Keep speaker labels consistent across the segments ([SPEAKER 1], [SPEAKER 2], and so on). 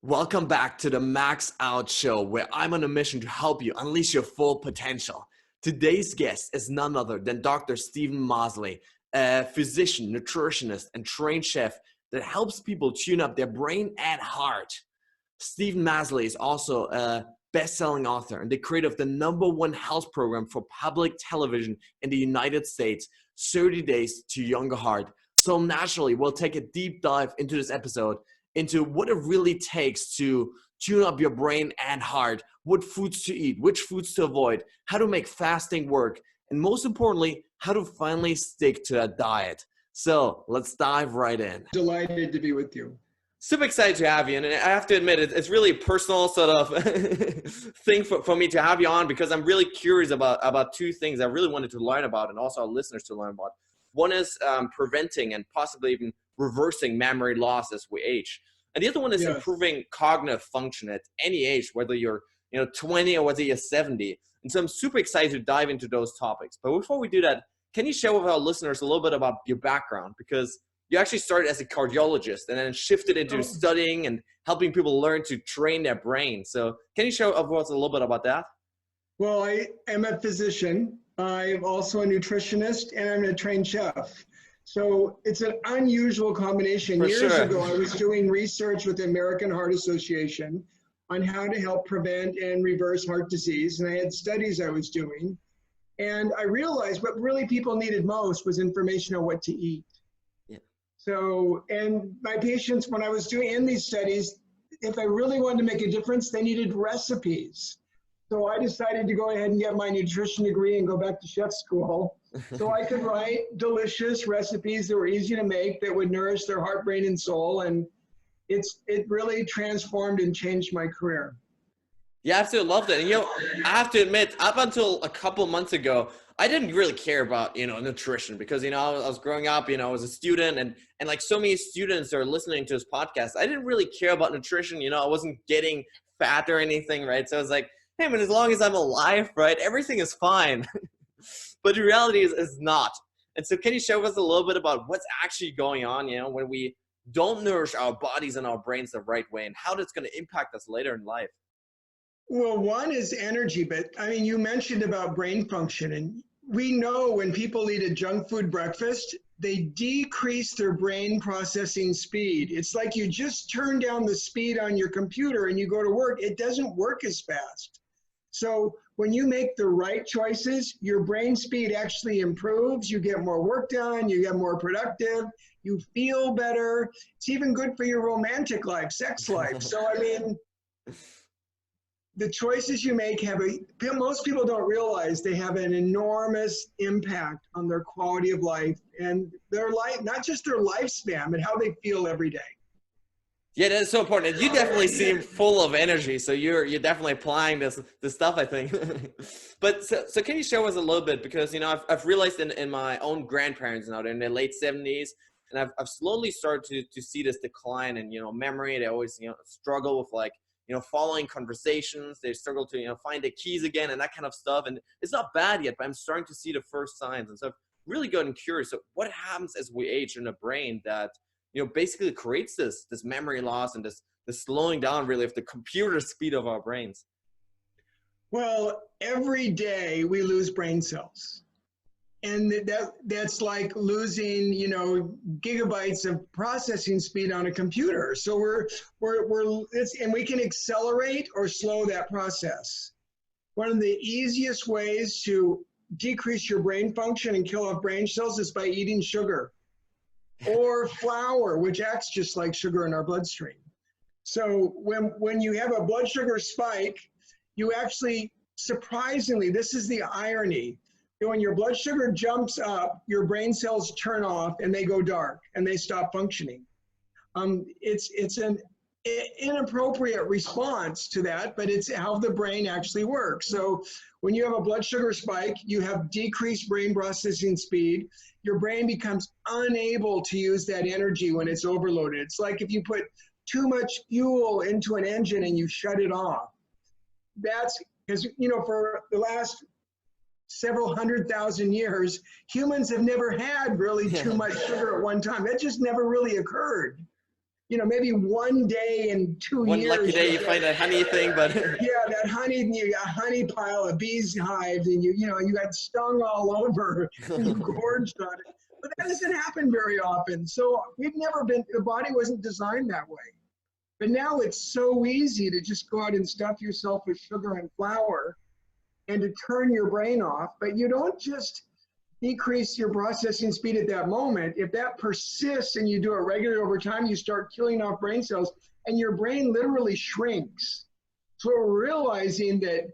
[SPEAKER 1] Welcome back to the Max Out Show, where I'm on a mission to help you unleash your full potential. Today's guest is none other than Dr. Stephen Masley, a physician, nutritionist, and trained chef that helps people tune up their brain and heart. Stephen Masley is also a best-selling author and the creator of the #1 health program for public television in the United States, 30 Days to Younger Heart. So naturally, we'll take a deep dive into this episode into what it really takes to tune up your brain and heart, what foods to eat, which foods to avoid, how to make fasting work, and most importantly, how to finally stick to a diet. So let's dive right in.
[SPEAKER 2] Delighted to be with you.
[SPEAKER 1] Super excited to have you. And I have to admit, it's really a personal sort of thing for me to have you on, because I'm really curious about two things I really wanted to learn about, and also our listeners to learn about. One is preventing and possibly even reversing memory loss as we age. And the other one is improving cognitive function at any age, whether you're 20 or whether you're 70. And so I'm super excited to dive into those topics. But before we do that, can you share with our listeners a little bit about your background? Because you actually started as a cardiologist and then shifted into studying and helping people learn to train their brain. So can you share with us a little bit about that?
[SPEAKER 2] Well, I am a physician. I'm also a nutritionist, and I'm a trained chef. So it's an unusual combination. Years ago, I was doing research with the American Heart Association on how to help prevent and reverse heart disease. And I had studies I was doing. And I realized what really people needed most was information on what to eat. So, and my patients, when I was doing in these studies, if I really wanted to make a difference, they needed recipes. So I decided to go ahead and get my nutrition degree and go back to chef school so I could write delicious recipes that were easy to make that would nourish their heart, brain, and soul. And it really transformed and changed my career.
[SPEAKER 1] Yeah, I absolutely loved it. And I have to admit, up until a couple months ago, I didn't really care about, nutrition, because, I was growing up, I was a student, and like so many students are listening to this podcast, I didn't really care about nutrition. I wasn't getting fat or anything, right? So I was like, hey, man, as long as I'm alive, right, everything is fine. But the reality is not. And so can you share with us a little bit about what's actually going on, when we don't nourish our bodies and our brains the right way, and how that's going to impact us later in life?
[SPEAKER 2] Well, one is energy, but I mean, you mentioned about brain function, and we know when people eat a junk food breakfast, they decrease their brain processing speed. It's like you just turn down the speed on your computer and you go to work, it doesn't work as fast. So when you make the right choices, your brain speed actually improves, you get more work done, you get more productive, you feel better. It's even good for your romantic life, sex life. So, I mean, the choices you make most people don't realize they have an enormous impact on their quality of life and their life, not just their lifespan, but how they feel every day.
[SPEAKER 1] Yeah, that's so important. And you definitely seem full of energy. So you're definitely applying this stuff, I think. But so can you share with us a little bit? Because, I've realized in my own grandparents now, they're in their late 70s, and I've slowly started to see this decline in, memory. They always, struggle with following conversations. They struggle to, find the keys again and that kind of stuff. And it's not bad yet, but I'm starting to see the first signs. And so I've really gotten curious. So what happens as we age in the brain that, basically creates this memory loss and this slowing down really of the computer speed of our brains?
[SPEAKER 2] Well, every day we lose brain cells. And that's like losing, gigabytes of processing speed on a computer. So and we can accelerate or slow that process. One of the easiest ways to decrease your brain function and kill off brain cells is by eating sugar or flour, which acts just like sugar in our bloodstream. So when you have a blood sugar spike, you actually, surprisingly, this is the irony, when your blood sugar jumps up, your brain cells turn off and they go dark and they stop functioning. It's an inappropriate response to that, but it's how the brain actually works. So when you have a blood sugar spike, you have decreased brain processing speed. Your brain becomes unable to use that energy when it's overloaded. It's like if you put too much fuel into an engine and you shut it off. That's because, for the last several 100,000 years, humans have never had really too much sugar at one time. That just never really occurred. you know, maybe one day in 2
[SPEAKER 1] One
[SPEAKER 2] years.
[SPEAKER 1] lucky day you find a honey thing, but
[SPEAKER 2] Yeah, that honey, you got a honey pile of bees hives, and you know, you got stung all over, and you gorged on it. But that doesn't happen very often. So we've never been, the body wasn't designed that way. But now it's so easy to just go out and stuff yourself with sugar and flour and to turn your brain off. But you don't just decrease your processing speed at that moment. If that persists and you do it regularly over time, you start killing off brain cells and your brain literally shrinks. So we're realizing that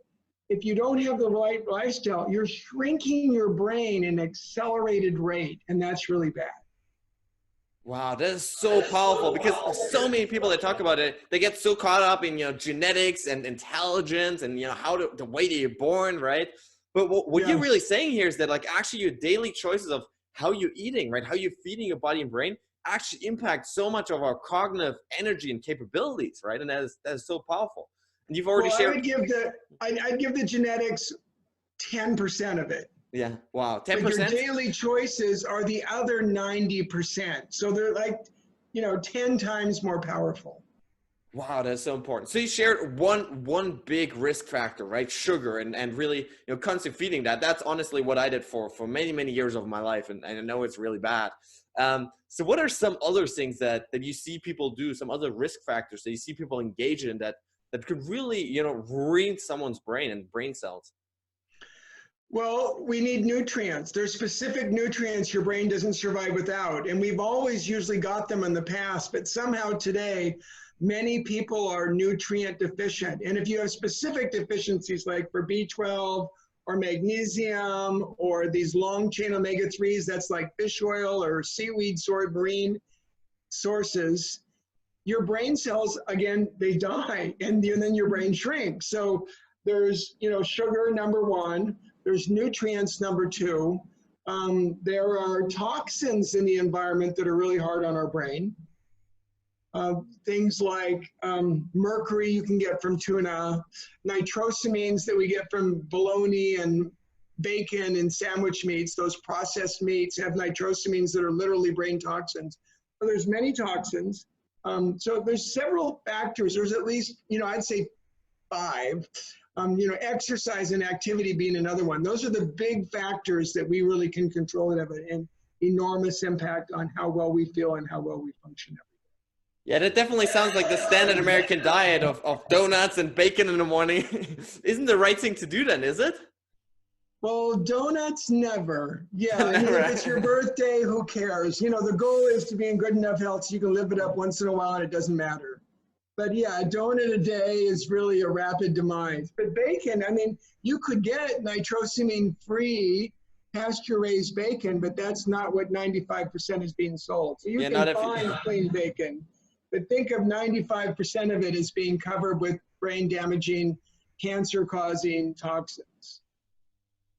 [SPEAKER 2] if you don't have the right lifestyle, you're shrinking your brain in an accelerated rate, and that's really bad.
[SPEAKER 1] wow, that is so powerful, because so many people that talk about it, they get so caught up in, you know, genetics and intelligence and, you know, the way that you're born, right? But what
[SPEAKER 2] Yeah.
[SPEAKER 1] you're really saying here is that, like, actually your daily choices of how you're eating, right, how you're feeding your body and brain actually impact so much of our cognitive energy and capabilities, right? And that is so powerful. And you've already
[SPEAKER 2] Well,
[SPEAKER 1] shared.
[SPEAKER 2] I'd give the genetics 10% of it.
[SPEAKER 1] Yeah, wow,
[SPEAKER 2] But your
[SPEAKER 1] 10%.
[SPEAKER 2] daily choices are the other 90%. So they're like, you know, 10 times more powerful.
[SPEAKER 1] Wow, that's so important. So you shared one big risk factor, right? Sugar, and really, you know, constant feeding that. That's honestly what I did for many years of my life, and I know it's really bad. So what are some other things that you see people do, some other risk factors that you see people engage in that could really, you know, ruin someone's brain and brain cells?
[SPEAKER 2] Well, we need nutrients. There's specific nutrients your brain doesn't survive without. And we've always usually got them in the past, but somehow today, many people are nutrient deficient. And if you have specific deficiencies like for B12 or magnesium or these long chain omega-3s, that's like fish oil or seaweed source marine sources, your brain cells, again, they die and then your brain shrinks. So there's, you know, sugar, number one. There's nutrients, number two. There are toxins in the environment that are really hard on our brain. Things like mercury you can get from tuna, nitrosamines that we get from bologna and bacon and sandwich meats. Those processed meats have nitrosamines that are literally brain toxins. So there's many toxins. So there's several factors. There's at least, you know, I'd say 5. You know, exercise and activity being another one. Those are the big factors that we really can control and have an enormous impact on how well we feel and how well we function every day.
[SPEAKER 1] Yeah, that definitely sounds like the standard American diet of donuts and bacon in the morning. Isn't the right thing to do then, is it?
[SPEAKER 2] Well, donuts, never. Yeah, I mean, if it's your birthday, who cares? You know, the goal is to be in good enough health so you can live it up once in a while and it doesn't matter. But yeah, a donut a day is really a rapid demise. But bacon, I mean, you could get nitrosamine-free pasture-raised bacon, but that's not what 95% is being sold. So you can find clean bacon, but think of 95% of it as being covered with brain-damaging, cancer-causing toxins.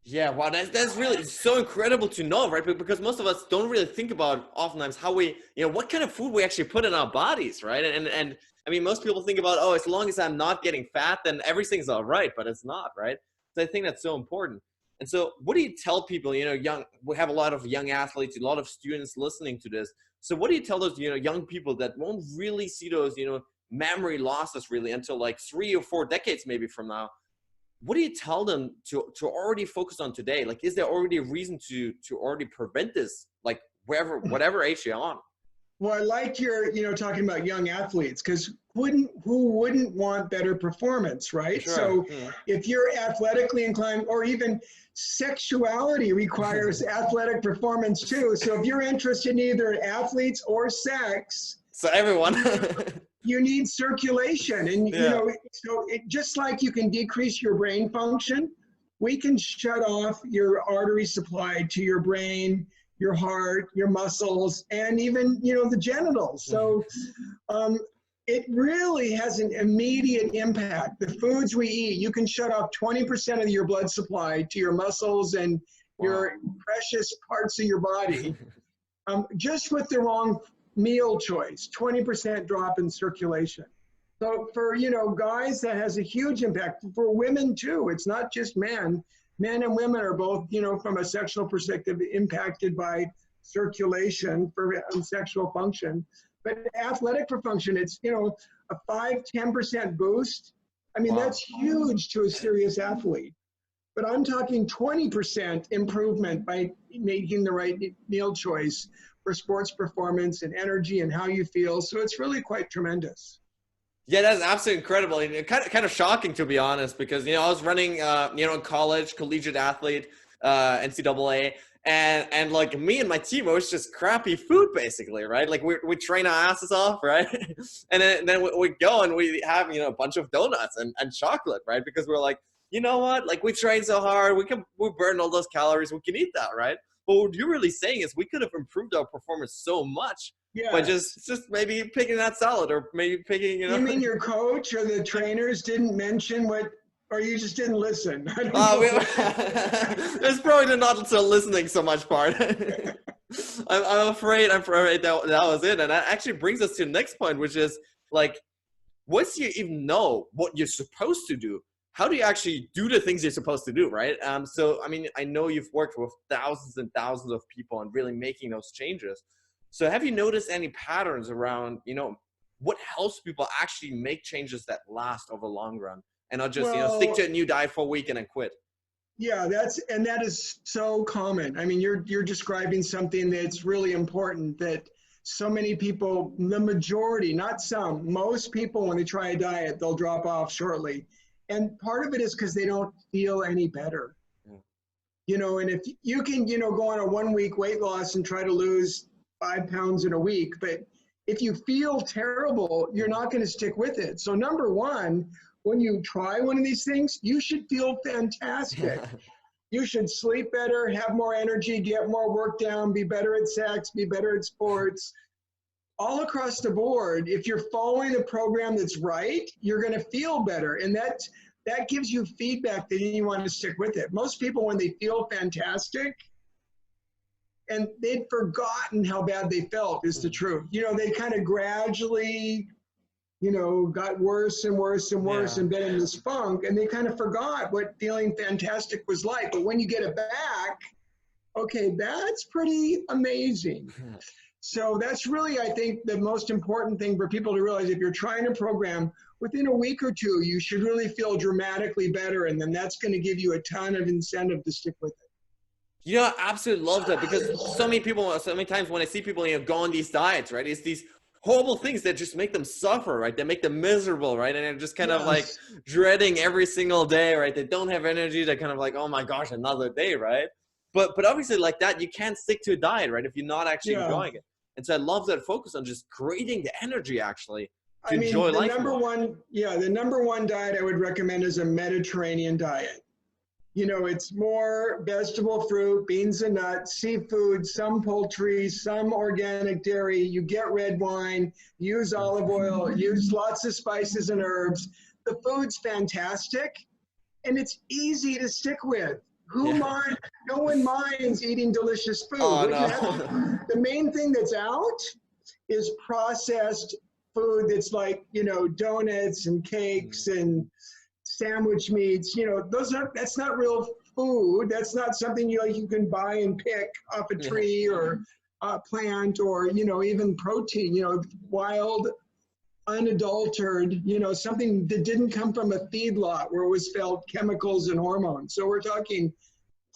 [SPEAKER 1] Yeah, wow, that's really so incredible to know, right? Because most of us don't really think about oftentimes how we, you know, what kind of food we actually put in our bodies, right? And I mean, most people think about, oh, as long as I'm not getting fat, then everything's all right, but it's not, right? So I think that's so important. And so what do you tell people, you know, we have a lot of young athletes, a lot of students listening to this. So what do you tell those, you know, young people that won't really see those, you know, memory losses really until like 3 or 4 decades maybe from now? What do you tell them to already focus on today? Like, is there already a reason to already prevent this, like whatever age you're on?
[SPEAKER 2] Well, I like your, you know, talking about young athletes, because who wouldn't want better performance, right?
[SPEAKER 1] Sure.
[SPEAKER 2] So if you're athletically inclined, or even sexuality requires athletic performance too. So if you're interested in either athletes or sex,
[SPEAKER 1] so everyone,
[SPEAKER 2] you need circulation. And, you know, so just like you can decrease your brain function, we can shut off your artery supply to your brain, your heart, your muscles, and even, you know, the genitals. So it really has an immediate impact. The foods we eat, you can shut off 20% of your blood supply to your muscles and your precious parts of your body just with the wrong meal choice, 20% drop in circulation. So for, you know, guys, that has a huge impact. For women too, it's not just men. Men and women are both, you know, from a sexual perspective, impacted by circulation for sexual function. But athletic for function, it's, you know, a 5-10% boost. I mean,
[SPEAKER 1] Wow.
[SPEAKER 2] that's huge to a serious athlete. But I'm talking 20% improvement by making the right meal choice for sports performance and energy and how you feel. So it's really quite tremendous.
[SPEAKER 1] Yeah, that's absolutely incredible, and kind of shocking, to be honest, because I was running in college, collegiate athlete, NCAA, and like me and my team, it was just crappy food basically, right? Like we train our asses off, right? And then we go and we have a bunch of donuts and chocolate, right? Because we're like, you know what? Like we train so hard, we burn all those calories, we can eat that, right? But what you're really saying is we could have improved our performance so much by
[SPEAKER 2] Yes.
[SPEAKER 1] just maybe picking that salad, or maybe picking,
[SPEAKER 2] You mean your coach or the trainers didn't mention what, or you just didn't listen? I don't know.
[SPEAKER 1] There's probably not the listening so much part. I'm afraid that was it. And that actually brings us to the next point, which is like, once you even know what you're supposed to do, how do you actually do the things you're supposed to do, right? So, I mean, I know you've worked with thousands and thousands of people and really making those changes. So have you noticed any patterns around, what helps people actually make changes that last over the long run, and not just, stick to a new diet for a week and then quit?
[SPEAKER 2] Yeah, that is so common. I mean, you're describing something that's really important, that so many people, the majority, not some, most people, when they try a diet, they'll drop off shortly. And part of it is because they don't feel any better. And if you can, go on a 1-week weight loss and try to lose 5 pounds in a week, but if you feel terrible, you're not going to stick with it. So number one, when you try one of these things, you should feel fantastic. You should sleep better, have more energy, get more work done, be better at sex, be better at sports. All across the board, if you're following a program that's right, you're going to feel better. And that gives you feedback that you want to stick with it. Most people, when they feel fantastic, and they'd forgotten how bad they felt, is the truth. They kind of gradually, got worse and worse and worse and been in this funk, and they kind of forgot what feeling fantastic was like. But when you get it back, okay, that's pretty amazing. So that's really, I think, the most important thing for people to realize. If you're trying a program, within a week or two, you should really feel dramatically better, and then that's going to give you a ton of incentive to stick with it.
[SPEAKER 1] I absolutely love that, because so many times when I see people, go on these diets, right, it's these horrible things that just make them suffer, right? They make them miserable, right? And they're just kind of like dreading every single day, right? They don't have energy. They're kind of like, oh my gosh, another day, right? But obviously, like that, you can't stick to a diet, right, if you're not actually enjoying it. And so I love that focus on just creating the energy actually to enjoy life more.
[SPEAKER 2] The number one diet I would recommend is a Mediterranean diet. It's more vegetable, fruit, beans and nuts, seafood, some poultry, some organic dairy. You get red wine, use olive oil, use lots of spices and herbs. The food's fantastic, and it's easy to stick with. No one minds eating delicious food.
[SPEAKER 1] Oh, no.
[SPEAKER 2] The main thing that's out is processed food that's like, donuts and cakes and sandwich meats. That's not real food. That's not something you can buy and pick off a tree or a plant, or even protein, wild, unadulterated, something that didn't come from a feedlot where it was filled chemicals and hormones. So we're talking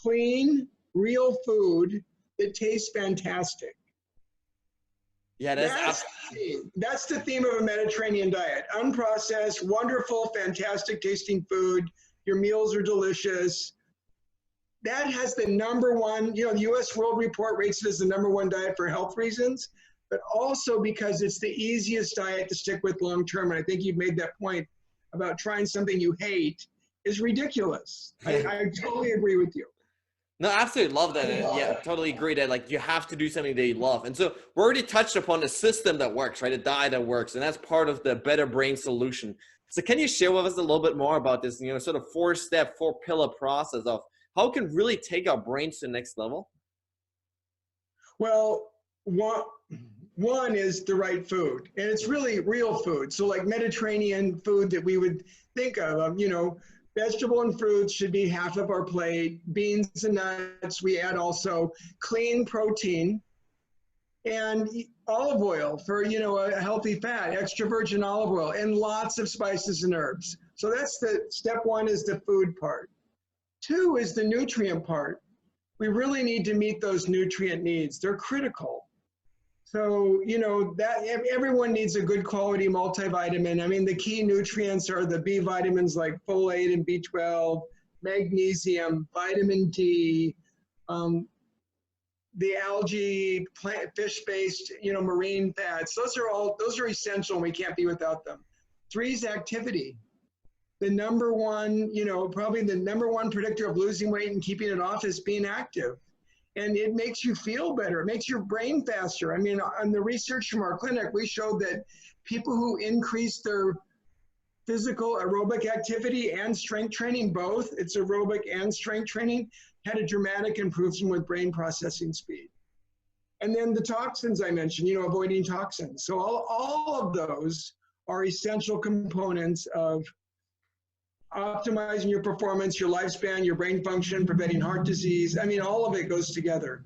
[SPEAKER 2] clean, real food that tastes fantastic.
[SPEAKER 1] Yeah,
[SPEAKER 2] that's the theme of a Mediterranean diet. Unprocessed, wonderful, fantastic tasting food. Your meals are delicious. That has the number one, the U.S. World Report rates it as the number one diet for health reasons, but also because it's the easiest diet to stick with long term. And I think you've made that point about trying something you hate is ridiculous. I totally agree with you.
[SPEAKER 1] No, I absolutely love that. And yeah, totally agree that like you have to do something that you love. And so we already touched upon a system that works, right? A diet that works. And that's part of the Better Brain solution. So can you share with us a little bit more about this, sort of 4-step, 4-pillar process of how it can really take our brains to the next level?
[SPEAKER 2] Well, one is the right food, and it's really real food. So like Mediterranean food that we would think of, vegetable and fruits should be half of our plate. Beans and nuts, we add also clean protein. and olive oil for, you know, a healthy fat, extra virgin olive oil, and lots of spices and herbs. So that's the step one, is the food part. Two is the nutrient part. We really need to meet those nutrient needs. They're critical. So, you know, that everyone needs a good quality multivitamin. I mean, the key nutrients are the B vitamins like folate and B12, magnesium, vitamin D, the algae, plant, fish-based, you know, marine fats. Those are essential, and we can't be without them. Three is activity. The number one, you know, probably the number one predictor of losing weight and keeping it off is being active. And it makes you feel better. It makes your brain faster. I mean, on the research from our clinic, we showed that people who increase their physical aerobic activity and strength training, both, it's aerobic and strength training, had a dramatic improvement with brain processing speed. And then the toxins I mentioned, you know, avoiding toxins. So all of those are essential components of optimizing your performance, your lifespan, your brain function, preventing heart disease. I mean, all of it goes together.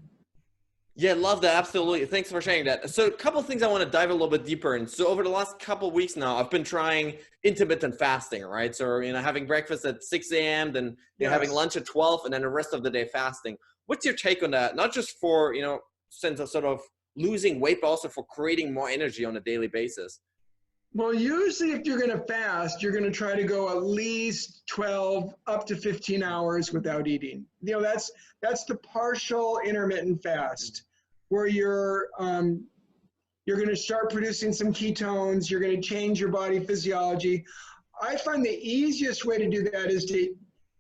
[SPEAKER 1] Yeah, love that. Absolutely. Thanks for sharing that. So a couple of things I want to dive a little bit deeper in. So over the last couple of weeks now, I've been trying intermittent fasting, right? So, you know, having breakfast at 6 a.m., then you're having lunch at 12, and then the rest of the day fasting. What's your take on that? Not just for, you know, sense of sort of losing weight, but also for creating more energy on a daily basis.
[SPEAKER 2] Well, usually if you're going to fast, you're going to try to go at least 12 up to 15 hours without eating. You know, that's the partial intermittent fast, where you're going to start producing some ketones. You're going to change your body physiology. I find the easiest way to do that is to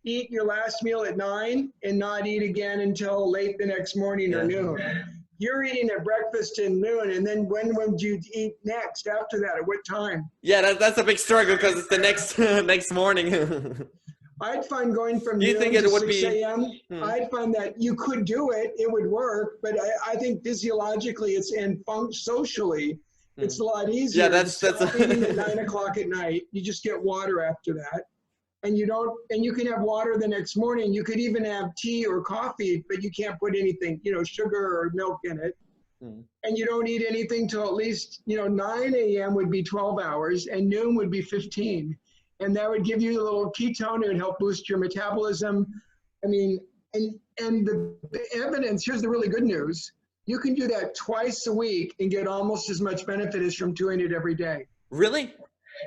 [SPEAKER 2] eat your last meal at 9 and not eat again until late the next morning or noon. You're eating at breakfast and noon, and then when would you eat next after that? At what time?
[SPEAKER 1] Yeah, that's a big struggle because it's the next next morning.
[SPEAKER 2] I'd find going from
[SPEAKER 1] Do you
[SPEAKER 2] noon
[SPEAKER 1] think it
[SPEAKER 2] to
[SPEAKER 1] would
[SPEAKER 2] 6
[SPEAKER 1] be?
[SPEAKER 2] a.m., I'd find that you could do it, it would work, but I think physiologically and socially, it's a lot easier.
[SPEAKER 1] Yeah, that's
[SPEAKER 2] eating at 9 o'clock at night. You just get water after that. And you can have water the next morning. You could even have tea or coffee, but you can't put anything, you know, sugar or milk in it. And you don't eat anything till at least, you know, 9 a.m. would be 12 hours and noon would be 15. And that would give you a little ketone. It would help boost your metabolism. I mean, and the evidence, here's the really good news. You can do that twice a week and get almost as much benefit as from doing it every day.
[SPEAKER 1] Really?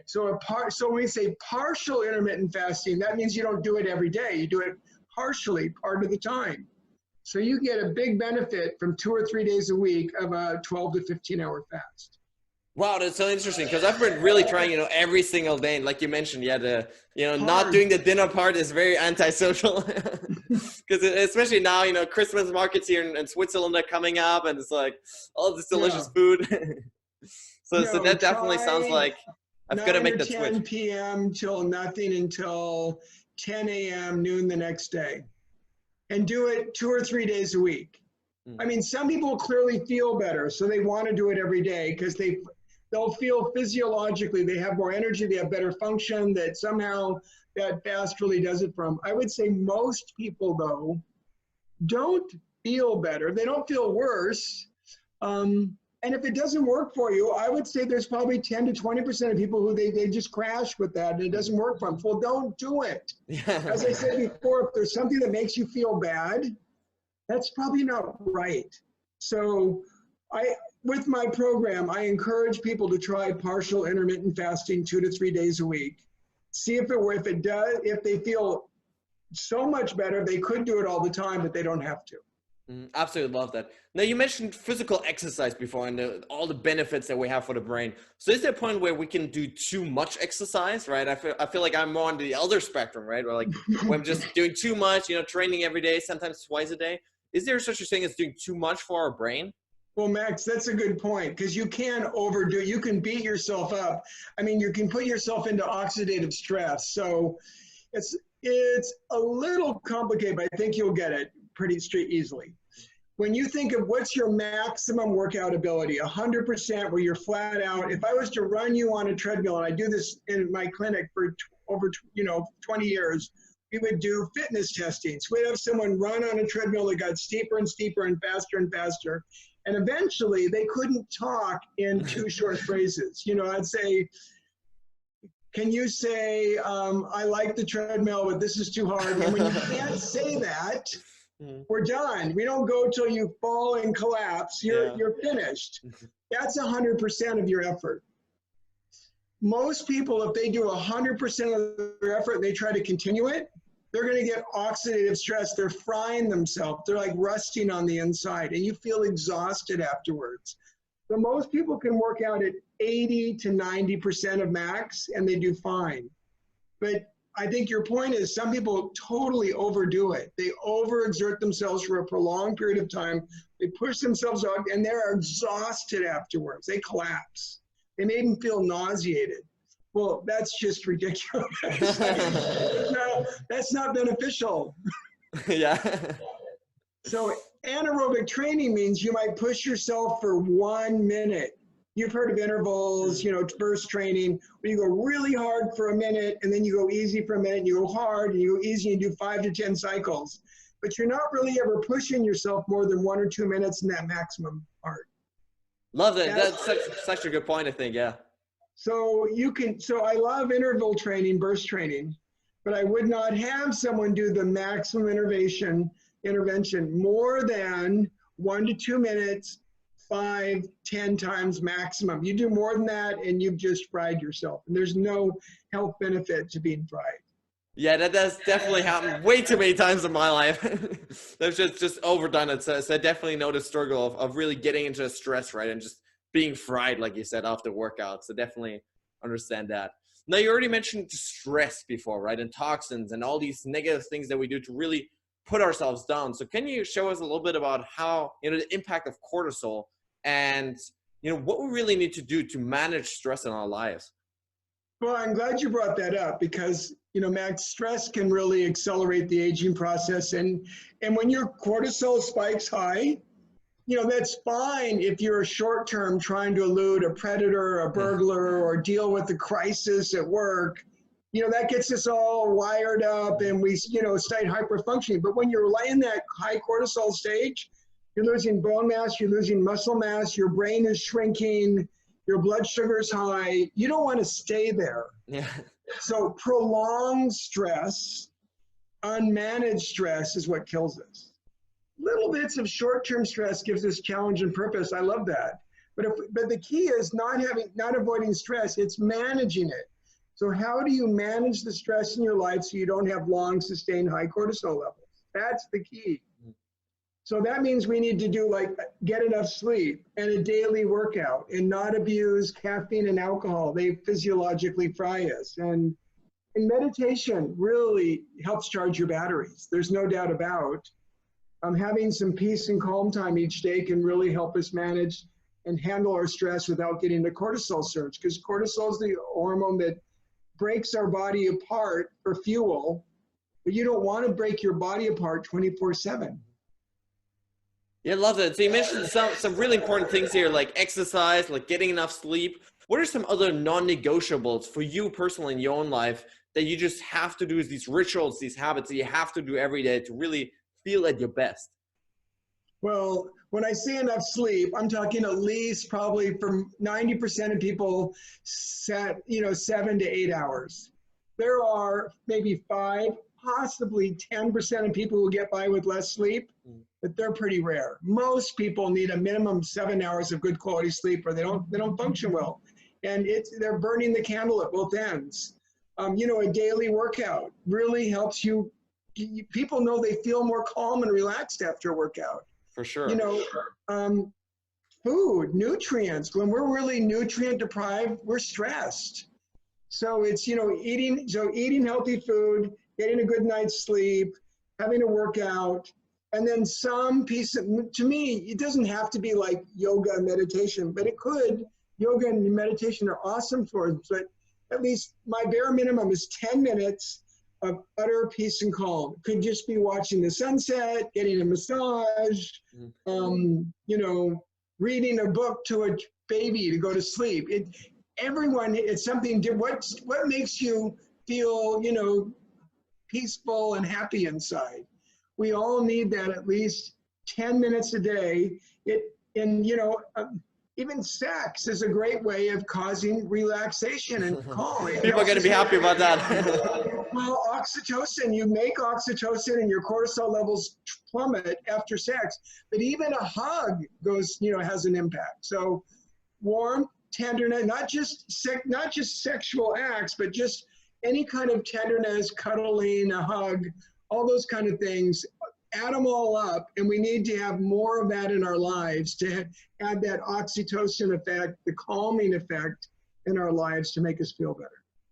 [SPEAKER 2] So when we say partial intermittent fasting, that means you don't do it every day. You do it partially, part of the time. So you get a big benefit from 2 or 3 days a week of a 12 to 15 hour fast.
[SPEAKER 1] Wow, that's so interesting because I've been really trying, you know, every single day. And like you mentioned, yeah, not doing the dinner part is very antisocial because especially now, you know, Christmas markets here in Switzerland are coming up and it's like all this delicious food. So that definitely sounds like I've got to make the switch.
[SPEAKER 2] 10 p.m. till nothing until 10 a.m. noon the next day. And do it 2 or 3 days a week. I mean, some people clearly feel better, so they want to do it every day because they'll feel physiologically, they have more energy, they have better function, that somehow that fast really does it for them. I would say most people, though, don't feel better. They don't feel worse. And if it doesn't work for you, I would say there's probably 10 to 20% of people who they just crash with that and it doesn't work for them. Well, don't do it. As I said before, if there's something that makes you feel bad, that's probably not right. So with my program, I encourage people to try partial intermittent fasting 2 to 3 days a week. See if they feel so much better, they could do it all the time, but they don't have to.
[SPEAKER 1] Absolutely love that. Now, you mentioned physical exercise before and all the benefits that we have for the brain. So is there a point where we can do too much exercise, right? I feel like I'm more on the elder spectrum, right? Or like when I'm just doing too much, you know, training every day, sometimes twice a day. Is there such a thing as doing too much for our brain?
[SPEAKER 2] Well, Max, that's a good point because you can overdo it. You can beat yourself up. I mean, you can put yourself into oxidative stress. So it's a little complicated, but I think you'll get it pretty straight easily. When you think of what's your maximum workout ability, 100% where you're flat out. If I was to run you on a treadmill, and I do this in my clinic for over 20 years, we would do fitness testing. So we'd have someone run on a treadmill that got steeper and steeper and faster. And eventually they couldn't talk in two short phrases. You know, I'd say, can you say, I like the treadmill, but this is too hard? And when you can't say that, we're done. We don't go till you fall and collapse. You're finished. That's 100% of your effort. Most people, if they do 100% of their effort and they try to continue it, they're going to get oxidative stress. They're frying themselves. They're like rusting on the inside, and you feel exhausted afterwards. So most people can work out at 80 to 90% of max, and they do fine. But I think your point is some people totally overdo it. They overexert themselves for a prolonged period of time. They push themselves out, and they're exhausted afterwards. They collapse. They may even feel nauseated. Well, that's just ridiculous. That's not beneficial.
[SPEAKER 1] Yeah.
[SPEAKER 2] So anaerobic training means you might push yourself for 1 minute. You've heard of intervals, you know, burst training, where you go really hard for a minute, and then you go easy for a minute, and you go hard, and you go easy, and you do 5 to 10 cycles. But you're not really ever pushing yourself more than 1 or 2 minutes in that maximum part.
[SPEAKER 1] Love that. That's such a good point, I think, yeah.
[SPEAKER 2] So I love interval training, burst training, but I would not have someone do the maximum intervention more than 1 to 2 minutes, 5, 10 times maximum. You do more than that and you've just fried yourself. And there's no health benefit to being fried.
[SPEAKER 1] Yeah, that's definitely happened way too many times in my life. That's just overdone it. So I definitely know the struggle of really getting into stress, right? And just being fried, like you said, after workouts. So definitely understand that. Now, you already mentioned stress before, right? And toxins and all these negative things that we do to really put ourselves down. So can you show us a little bit about how, you know, the impact of cortisol and, you know, what we really need to do to manage stress in our lives?
[SPEAKER 2] Well, I'm glad you brought that up because, you know, Max, stress can really accelerate the aging process. And when your cortisol spikes high, you know, that's fine if you're short-term trying to elude a predator, a burglar, or deal with a crisis at work. You know, that gets us all wired up and we, you know, stay hyperfunctioning. But when you're in that high cortisol stage, you're losing bone mass, you're losing muscle mass, your brain is shrinking, your blood sugar is high. You don't want to stay there.
[SPEAKER 1] Yeah.
[SPEAKER 2] So prolonged stress, unmanaged stress is what kills us. Little bits of short-term stress gives us challenge and purpose. I love that. But the key is not avoiding stress, it's managing it. So how do you manage the stress in your life so you don't have long sustained high cortisol levels? That's the key. So that means we need to do like get enough sleep and a daily workout and not abuse caffeine and alcohol. They physiologically fry us. And meditation really helps charge your batteries. There's no doubt about. Having some peace and calm time each day can really help us manage and handle our stress without getting a cortisol surge, because cortisol is the hormone that breaks our body apart for fuel, but you don't want to break your body apart 24/7.
[SPEAKER 1] Yeah, I love that. So you mentioned some really important things here, like exercise, like getting enough sleep. What are some other non-negotiables for you personally in your own life that you just have to do, is these rituals, these habits that you have to do every day to really feel at your best?
[SPEAKER 2] Well, when I say enough sleep, I'm talking at least probably for 90% of people, 7 to 8 hours. There are maybe 5, possibly 10% of people who get by with less sleep, but they're pretty rare. Most people need a minimum 7 hours of good quality sleep, or they don't function well. And they're burning the candle at both ends. A daily workout really helps you. People know they feel more calm and relaxed after a workout.
[SPEAKER 1] For sure.
[SPEAKER 2] Food, nutrients. When we're really nutrient deprived, we're stressed. So it's, eating healthy food, getting a good night's sleep, having a workout, and then some piece of, to me, it doesn't have to be like yoga and meditation, but it could. Yoga and meditation are awesome for us, but at least my bare minimum is 10 minutes of utter peace and calm. It could just be watching the sunset, getting a massage, reading a book to a baby to go to sleep. It's something. What makes you feel, peaceful and happy inside. We all need that at least 10 minutes a day. Even sex is a great way of causing relaxation and calm.
[SPEAKER 1] People are going to be happy about that.
[SPEAKER 2] Well, oxytocin, you make oxytocin and your cortisol levels plummet after sex, but even a hug has an impact. So warmth, tenderness, not just sexual acts, but just any kind of tenderness, cuddling, a hug, all those kind of things. Add them all up, and we need to have more of that in our lives to add that oxytocin effect, the calming effect in our lives to make us feel better.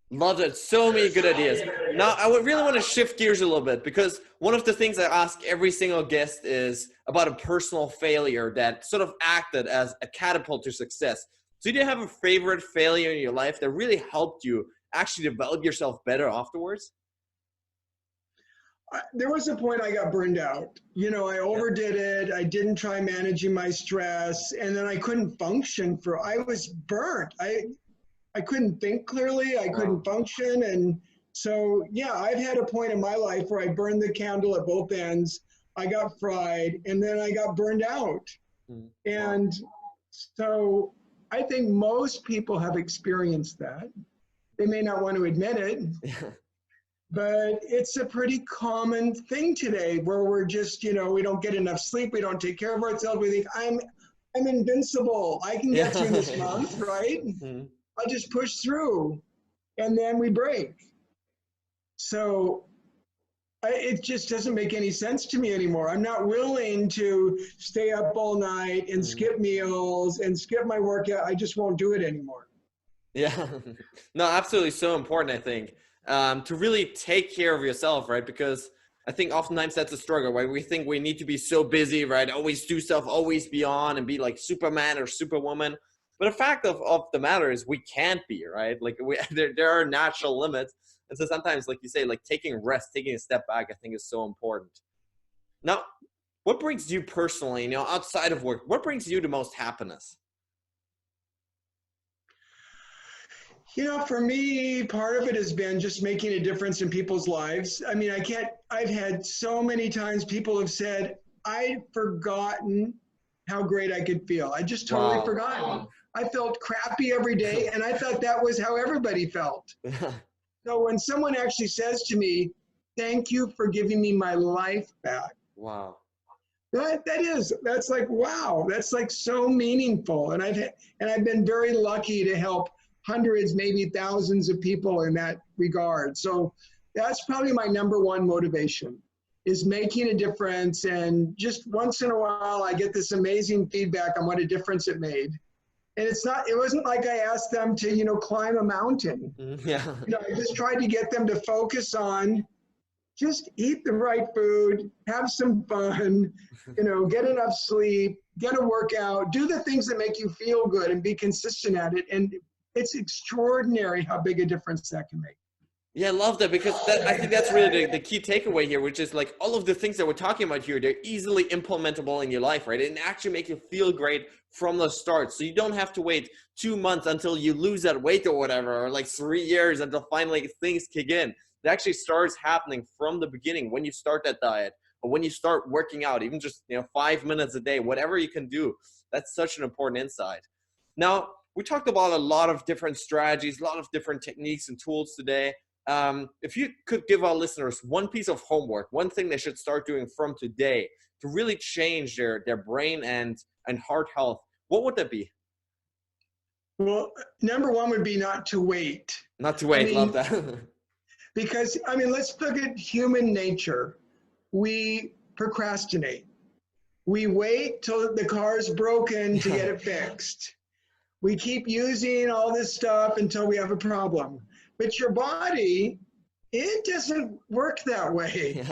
[SPEAKER 1] Love it. So many good ideas. Now, I would really want to shift gears a little bit, because one of the things I ask every single guest is about a personal failure that sort of acted as a catapult to success. So do you have a favorite failure in your life that really helped you actually develop yourself better afterwards?
[SPEAKER 2] There was a point I got burned out. I overdid it. I didn't try managing my stress, and then I couldn't function I was burnt. I couldn't think clearly. I couldn't function. And so, I've had a point in my life where I burned the candle at both ends. I got fried, and then I got burned out. And so I think most people have experienced that. They may not want to admit it. But it's a pretty common thing today where we're just, we don't get enough sleep. We don't take care of ourselves. We think, I'm invincible. I can get through this month, right? I'll just push through. And then we break. So it just doesn't make any sense to me anymore. I'm not willing to stay up all night and skip meals and skip my workout. I just won't do it anymore.
[SPEAKER 1] Yeah, no, absolutely. So important, I think. To really take care of yourself, right? Because I think oftentimes that's a struggle, right? We think we need to be so busy, right? Always do stuff, always be on and be like Superman or Superwoman. But the fact of the matter is we can't be, right? Like there are natural limits. And so sometimes, like you say, like taking rest, taking a step back, I think is so important. Now, what brings you personally, outside of work, what brings you the most happiness?
[SPEAKER 2] For me, part of it has been just making a difference in people's lives. I mean, I've had so many times people have said, I'd forgotten how great I could feel. I just totally forgotten. I felt crappy every day, and I thought that was how everybody felt. So when someone actually says to me, thank you for giving me my life back.
[SPEAKER 1] Wow.
[SPEAKER 2] That's like, wow, that's like so meaningful. And I've been very lucky to help hundreds, maybe thousands of people in that regard. So that's probably my number one motivation, is making a difference. And just once in a while, I get this amazing feedback on what a difference it made. And it wasn't like I asked them to, climb a mountain. I just tried to get them to focus on just eat the right food, have some fun, get enough sleep, get a workout, do the things that make you feel good and be consistent at it. And it's extraordinary how big a difference that can make.
[SPEAKER 1] Yeah, I love that, because I think that's really the key takeaway here, which is like all of the things that we're talking about here, they're easily implementable in your life, right? And actually make you feel great from the start. So you don't have to wait 2 months until you lose that weight or whatever, or like 3 years until finally things kick in. It actually starts happening from the beginning when you start that diet, or when you start working out, even just 5 minutes a day, whatever you can do. That's such an important insight. Now, we talked about a lot of different strategies, a lot of different techniques and tools today. If you could give our listeners one piece of homework, one thing they should start doing from today to really change their brain and heart health, what would that be?
[SPEAKER 2] Well, number one would be not to wait.
[SPEAKER 1] Not to wait, love that.
[SPEAKER 2] Because, let's look at human nature. We procrastinate. We wait till the car's broken to get it fixed. We keep using all this stuff until we have a problem. But your body, it doesn't work that way.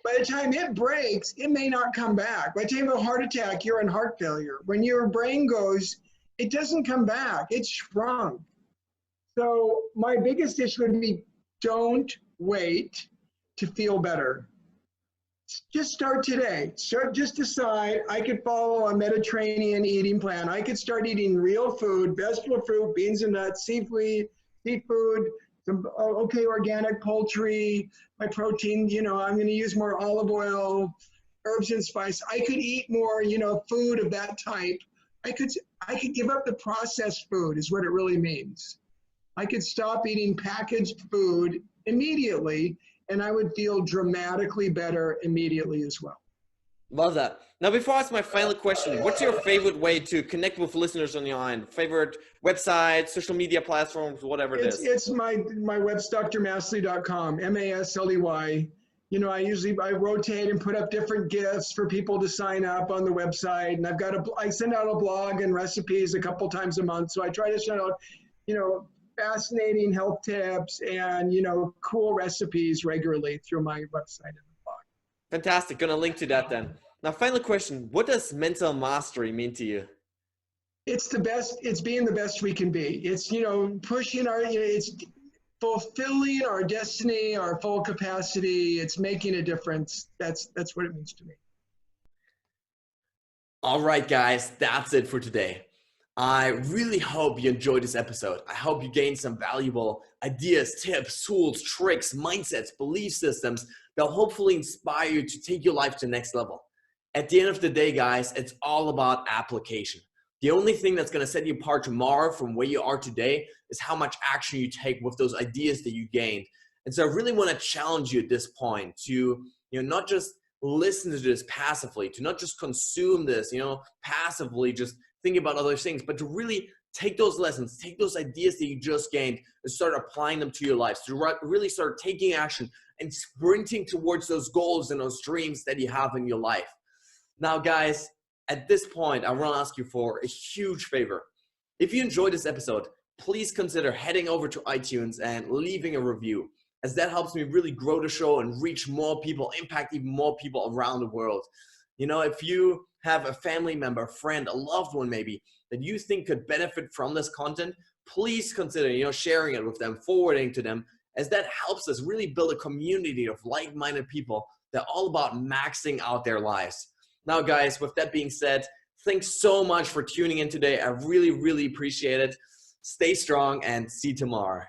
[SPEAKER 2] By the time it breaks, it may not come back. By the time of a heart attack, you're in heart failure. When your brain goes, it doesn't come back. It's shrunk. So my biggest issue would be, don't wait to feel better. Just start today. Just decide, I could follow a Mediterranean eating plan. I could start eating real food, vegetable fruit, beans and nuts, seafood, some okay organic poultry, my protein, I'm going to use more olive oil, herbs and spice. I could eat more, food of that type. I could give up the processed food is what it really means. I could stop eating packaged food immediately, and I would feel dramatically better immediately as well.
[SPEAKER 1] Love that. Now, before I ask my final question, what's your favorite way to connect with listeners on your end? Favorite website, social media platforms, whatever it is?
[SPEAKER 2] It's my website, drmasley.com, Masley. I rotate and put up different gifts for people to sign up on the website. And I send out a blog and recipes a couple times a month. So I try to send out, fascinating health tips and, cool recipes regularly through my website and blog.
[SPEAKER 1] Fantastic. Gonna link to that then. Now, final question. What does mental mastery mean to you?
[SPEAKER 2] It's the best. It's being the best we can be. It's, pushing it's fulfilling our destiny, our full capacity. It's making a difference. That's what it means to me.
[SPEAKER 1] All right, guys, that's it for today. I really hope you enjoyed this episode. I hope you gained some valuable ideas, tips, tools, tricks, mindsets, belief systems that will hopefully inspire you to take your life to the next level. At the end of the day, guys, it's all about application. The only thing that's going to set you apart tomorrow from where you are today is how much action you take with those ideas that you gained. And so I really want to challenge you at this point to, not just listen to this passively, to not just consume this, passively, just think about other things, but to really take those lessons, take those ideas that you just gained and start applying them to your lives, to really start taking action and sprinting towards those goals and those dreams that you have in your life. Now, guys, at this point, I want to ask you for a huge favor. If you enjoyed this episode, please consider heading over to iTunes and leaving a review, as that helps me really grow the show and reach more people, impact even more people around the world. If you have a family member, friend, a loved one maybe, that you think could benefit from this content, please consider, sharing it with them, forwarding to them, as that helps us really build a community of like-minded people that are all about maxing out their lives. Now, guys, with that being said, thanks so much for tuning in today. I really, really appreciate it. Stay strong and see you tomorrow.